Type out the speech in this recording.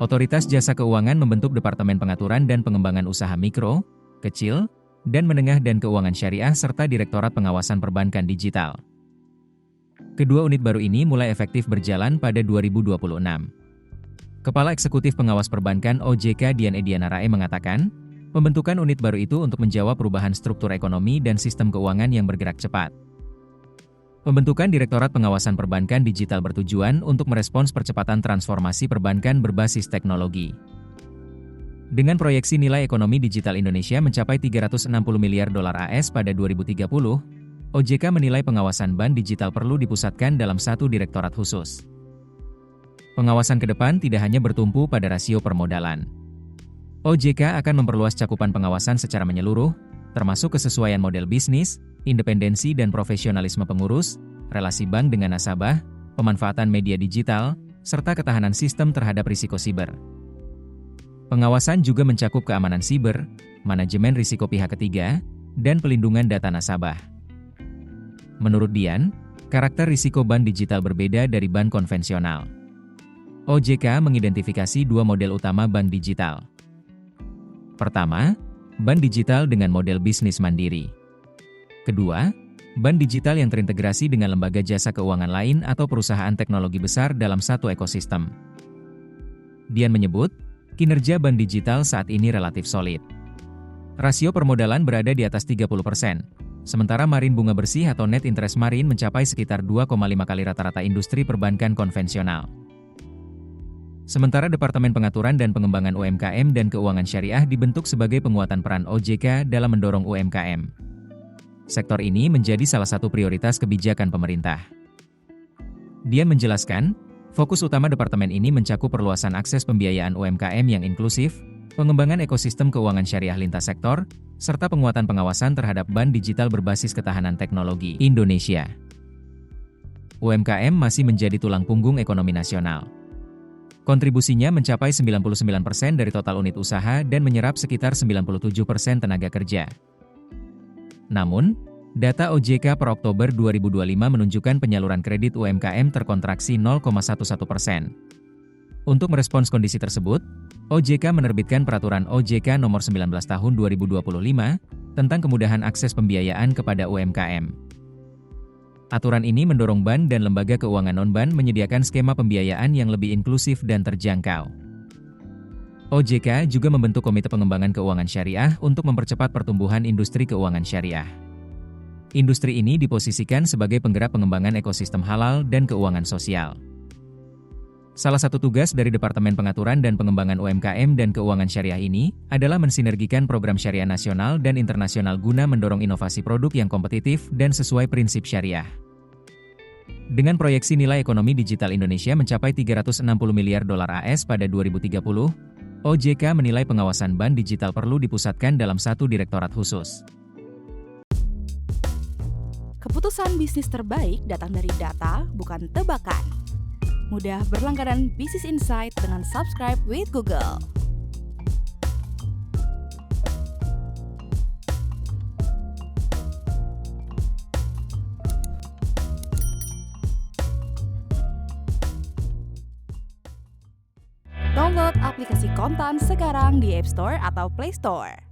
Otoritas Jasa Keuangan membentuk Departemen Pengaturan dan Pengembangan Usaha Mikro, Kecil, dan Menengah dan Keuangan Syariah serta Direktorat Pengawasan Perbankan Digital. Kedua unit baru ini mulai efektif berjalan pada 2026. Kepala Eksekutif Pengawas Perbankan OJK Dian Ediana Rae mengatakan, pembentukan unit baru itu untuk menjawab perubahan struktur ekonomi dan sistem keuangan yang bergerak cepat. Pembentukan Direktorat Pengawasan Perbankan Digital bertujuan untuk merespons percepatan transformasi perbankan berbasis teknologi. Dengan proyeksi nilai ekonomi digital Indonesia mencapai 360 miliar dolar AS pada 2030, OJK menilai pengawasan bank digital perlu dipusatkan dalam satu direktorat khusus. Pengawasan ke depan tidak hanya bertumpu pada rasio permodalan. OJK akan memperluas cakupan pengawasan secara menyeluruh, termasuk kesesuaian model bisnis, independensi dan profesionalisme pengurus, relasi bank dengan nasabah, pemanfaatan media digital, serta ketahanan sistem terhadap risiko siber. Pengawasan juga mencakup keamanan siber, manajemen risiko pihak ketiga, dan pelindungan data nasabah. Menurut Dian, karakter risiko bank digital berbeda dari bank konvensional. OJK mengidentifikasi dua model utama bank digital. Pertama, bank digital dengan model bisnis mandiri. Kedua, bank digital yang terintegrasi dengan lembaga jasa keuangan lain atau perusahaan teknologi besar dalam satu ekosistem. Dian menyebut, kinerja bank digital saat ini relatif solid. Rasio permodalan berada di atas 30%, sementara margin bunga bersih atau net interest margin mencapai sekitar 2,5 kali rata-rata industri perbankan konvensional. Sementara Departemen Pengaturan dan Pengembangan UMKM dan Keuangan Syariah dibentuk sebagai penguatan peran OJK dalam mendorong UMKM. Sektor ini menjadi salah satu prioritas kebijakan pemerintah. Dian menjelaskan, fokus utama departemen ini mencakup perluasan akses pembiayaan UMKM yang inklusif, pengembangan ekosistem keuangan syariah lintas sektor, serta penguatan pengawasan terhadap bank digital berbasis ketahanan teknologi Indonesia. UMKM masih menjadi tulang punggung ekonomi nasional. Kontribusinya mencapai 99% dari total unit usaha dan menyerap sekitar 97% tenaga kerja. Namun, data OJK per Oktober 2025 menunjukkan penyaluran kredit UMKM terkontraksi 0,11%. Untuk merespons kondisi tersebut, OJK menerbitkan Peraturan OJK Nomor 19 Tahun 2025 tentang kemudahan akses pembiayaan kepada UMKM. Aturan ini mendorong bank dan lembaga keuangan non-bank menyediakan skema pembiayaan yang lebih inklusif dan terjangkau. OJK juga membentuk Komite Pengembangan Keuangan Syariah untuk mempercepat pertumbuhan industri keuangan syariah. Industri ini diposisikan sebagai penggerak pengembangan ekosistem halal dan keuangan sosial. Salah satu tugas dari Departemen Pengaturan dan Pengembangan UMKM dan Keuangan Syariah ini adalah mensinergikan program syariah nasional dan internasional guna mendorong inovasi produk yang kompetitif dan sesuai prinsip syariah. Dengan proyeksi nilai ekonomi digital Indonesia mencapai 360 miliar dolar AS pada 2030, OJK menilai pengawasan bank digital perlu dipusatkan dalam satu direktorat khusus. Keputusan bisnis terbaik datang dari data, bukan tebakan. Mudah berlangganan Business Insight dengan subscribe with Google. Download aplikasi Kontan sekarang di App Store atau Play Store.